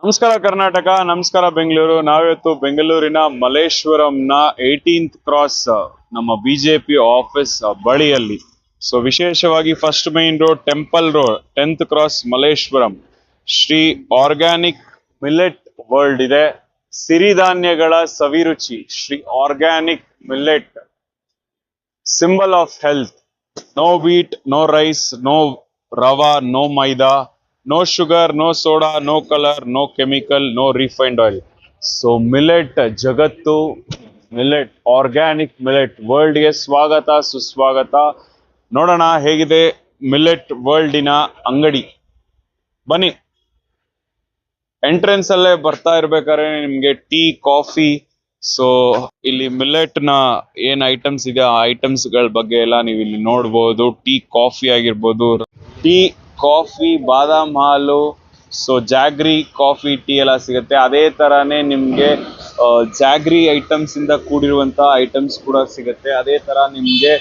ನಮಸ್ಕಾರ ಕರ್ನಾಟಕ, ನಮಸ್ಕಾರ ಬೆಂಗಳೂರು. ನಾವಿವತ್ತು ಬೆಂಗಳೂರಿನ ಮಲ್ಲೇಶ್ವರಂನ 18th ಕ್ರಾಸ್ ನಮ್ಮ ಬಿಜೆಪಿ ಆಫೀಸ್ ಬಳಿಯಲ್ಲಿ. ಸೊ ವಿಶೇಷವಾಗಿ first main road, temple road, 10th cross Malleshwaram Shri organic millet world ಇದೆ. ಸಿರಿಧಾನ್ಯಗಳ ಸವಿರುಚಿ Shri organic millet, symbol of health. No wheat, no rice, no rava, no maida, no sugar, no soda, no color, no chemical, no refined oil. So millet ಜಗತ್ತು, millet, organic millet world ಗೆ ಸ್ವಾಗತ ಸುಸ್ವಾಗತ. ನೋಡೋಣ ಹೇಗಿದೆ millet ವರ್ಲ್ಡಿನ ಅಂಗಡಿ. ಬನ್ನಿ. ಎಂಟ್ರೆನ್ಸ್ ಅಲ್ಲೇ ಬರ್ತಾ ಇರ್ಬೇಕಾದ್ರೆ ನಿಮ್ಗೆ ಟೀ, ಕಾಫಿ, ಸೊ ಇಲ್ಲಿ ಮಿಲೆಟ್ ನ ಏನ್ ಐಟಮ್ಸ್ ಇದೆ ಆ ಐಟಮ್ಸ್ ಗಳ ಬಗ್ಗೆ ಎಲ್ಲ ನೀವು ಇಲ್ಲಿ ನೋಡ್ಬೋದು. ಟೀ, ಕಾಫಿ ಆಗಿರ್ಬೋದು, ಟೀ, ಕಾಫಿ, ಬಾದಾಮ್ ಹಾಲು, ಸೊ ಜಾಗ್ರಿ ಕಾಫಿ, ಟೀ ಎಲ್ಲ ಸಿಗುತ್ತೆ. ಅದೇ ತರಾನೇ ನಿಮ್ಗೆ ಜಾಗ್ರಿ ಐಟಮ್ಸ್ ಇಂದ ಕೂಡಿರುವಂತ ಐಟಮ್ಸ್ ಕೂಡ ಸಿಗುತ್ತೆ. ಅದೇ ತರ ನಿಮ್ಗೆ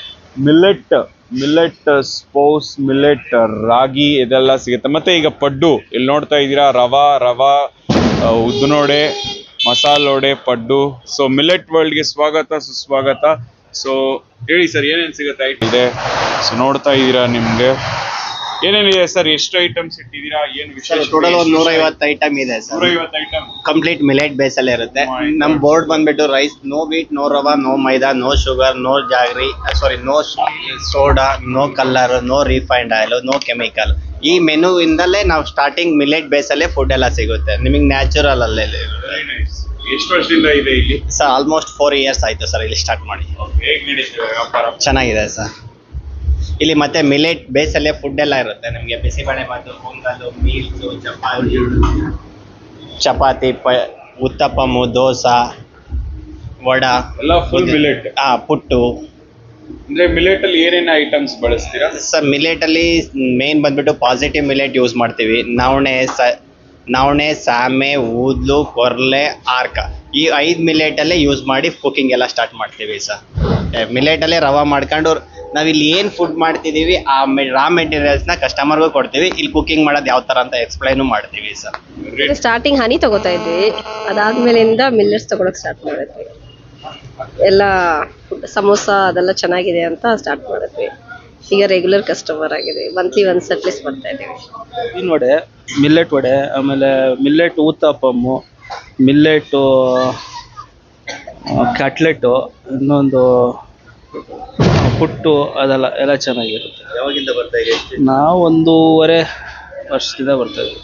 ಮಿಲೆಟ್ ಸ್ಪೋಸ್, ಮಿಲೆಟ್ ರಾಗಿ ಇದೆಲ್ಲ ಸಿಗುತ್ತೆ. ಮತ್ತೆ ಈಗ ಪಡ್ಡು ಇಲ್ಲಿ ನೋಡ್ತಾ ಇದ್ದೀರಾ, ರವಾ ಉದ್ದಿನೋಡೆ, ಮಸಾಲೋಡೆ, ಪಡ್ಡು. ಸೊ ಮಿಲೆಟ್ ವರ್ಲ್ಡ್ ಗೆ ಸ್ವಾಗತ ಸುಸ್ವಾಗತ. ಸೊ ಹೇಳಿ ಸರ್, ಏನೇನ್ ಸಿಗುತ್ತೆ ಐಟಮ್ ಇದೆ? ಸೊ ನೋಡ್ತಾ ಇದ್ದೀರಾ, ನಿಮ್ಗೆ ಏನೇನಿದೆ ಸರ್? ಎಷ್ಟು ಐಟಮ್ಸ್ ಇಟ್ಟಿದ್ದೀರಾ? ಏನು ವಿಶೇಷ? ಟೋಟಲ್ ಒಂದು 150 ಐಟಮ್ ಇದೆ sir. 150 item complete millet base ಅಲ್ಲಿ ಇರುತ್ತೆ. ನಮ್ ಬೋರ್ಡ್ ಬಂದ್ಬಿಟ್ಟು rice, no wheat, no rava, no maida, no sugar, no jaggery, no soda, no colour, no refined oil, no chemical. ಈ ಮೆನು ಇಂದಲೇ ನಾವು ಸ್ಟಾರ್ಟಿಂಗ್ ಮಿಲೆಟ್ ಬೇಸ್ ಅಲ್ಲೇ ಫುಡ್ ಎಲ್ಲ ಸಿಗುತ್ತೆ ನಿಮಗೆ, ನ್ಯಾಚುರಲ್ ಅಲ್ಲೇ. ಎಷ್ಟು ವರ್ಷದಿಂದ ಇದೆ ಇಲ್ಲಿ ಸರ್? ಆಲ್ಮೋಸ್ಟ್ 4 years ಆಯ್ತು ಸರ್ ಇಲ್ಲಿ ಸ್ಟಾರ್ಟ್ ಮಾಡಿ. ಹೇಗೆ ನಡೀತಿದೆ ವ್ಯಾಪಾರ? ಚೆನ್ನಾಗಿದೆ ಸರ್. ಇಲ್ಲಿ ಮತ್ತೆ ಮಿಲೆಟ್ ಬೇಸ್ ಅಲ್ಲೇ ಫುಡ್ ಎಲ್ಲ ಇರುತ್ತೆ ನಿಮಗೆ. ಬಿಸಿಬೇಳೆ ಬಾತು, ಪೊಂಗಲ್, ಮೀಲ್ಸು, ಚಪಾತಿ, ಉತ್ತಪ್ಪಮು, ದೋಸಾ, ವಡಾ ಎಲ್ಲ ಫುಲ್ ಮಿಲೆಟ್. ಪುಟ್ಟು. ಅಂದ್ರೆ ಮಿಲೆಟ್ ಅಲ್ಲಿ ಏನೇನು ಐಟಮ್ಸ್ ಬಳಸ್ತೀರಾ ಸರ್? ಮಿಲೆಟ್ ಅಲ್ಲಿ ಮೇನ್ ಬಂದ್ಬಿಟ್ಟು ಪಾಸಿಟಿವ್ ಮಿಲೆಟ್ ಯೂಸ್ ಮಾಡ್ತೀವಿ. ನವಣೆ, ಸಾಮೆ, ಊದ್ಲು, ಕೊರ್ಲೆ, ಆರ್ಕ, ಈ 5 ಮಿಲೆಟ್ ಅಲ್ಲೇ ಯೂಸ್ ಮಾಡಿ ಕುಕಿಂಗ್ ಎಲ್ಲ ಸ್ಟಾರ್ಟ್ ಮಾಡ್ತೀವಿ ಸರ್. ಮಿಲೆಟ್ ಅಲ್ಲೇ ರವಾ ಮಾಡ್ಕೊಂಡು ನಾವಿಲ್ಲಿ ಏನ್ ಫುಡ್ ಮಾಡ್ತಿದೀವಿ ಆ ರಾ ಮೆಟೀರಿಯಲ್ಸ್ ನ ಕಸ್ಟಮರ್ಗೂ ಕೊಡ್ತೀವಿ. ಇಲ್ಲಿ ಕುಕಿಂಗ್ ಮಾಡೋದು ಯಾವ ತರ ಅಂತ ಎಕ್ಸ್ಪ್ಲೈನ್ ಮಾಡ್ತೀವಿ ಸರ್. ಸ್ಟಾರ್ಟಿಂಗ್ ಹನಿ ತಗೋತಾ ಇದ್ವಿ, ಅದಾದ್ಮೇಲಿಂದ ಮಿಲ್ಲಟ್ಸ್ ತಗೊಳಕ್ ಸ್ಟಾರ್ಟ್ ಮಾಡಿದ್ವಿ. ಎಲ್ಲ ಸಮೋಸ ಅದೆಲ್ಲ ಚೆನ್ನಾಗಿದೆ ಅಂತ ಸ್ಟಾರ್ಟ್ ಮಾಡಿದ್ವಿ. ಈಗ ರೆಗ್ಯುಲರ್ ಕಸ್ಟಮರ್ ಆಗಿದೆ, ಮಂತ್ಲಿ ಒನ್ಸ್ ಅಟ್ಲೀಸ್ಟ್ ಬರ್ತಾ ಇದೀವಿ. ಉದ್ದಿನ ವಡೆ, ಮಿಲ್ಲೆಟ್ ವಡೆ, ಆಮೇಲೆ ಮಿಲ್ಲೆಟ್ ಊತಪ್ಪಮ್ಮು, ಮಿಲ್ಲೆಟ್ ಕಟ್ಲೆಟು, ಇನ್ನೊಂದು ಪುಟ್ಟು, ಅದೆಲ್ಲ ಎಲ್ಲ ಚೆನ್ನಾಗಿರುತ್ತೆ. ಯಾವಾಗಿಂದ ಬರ್ತಾ ಇದೆ? ನಾವು 1.5 ವರ್ಷದಿಂದ ಬರ್ತಾ ಇದ್ದೀವಿ.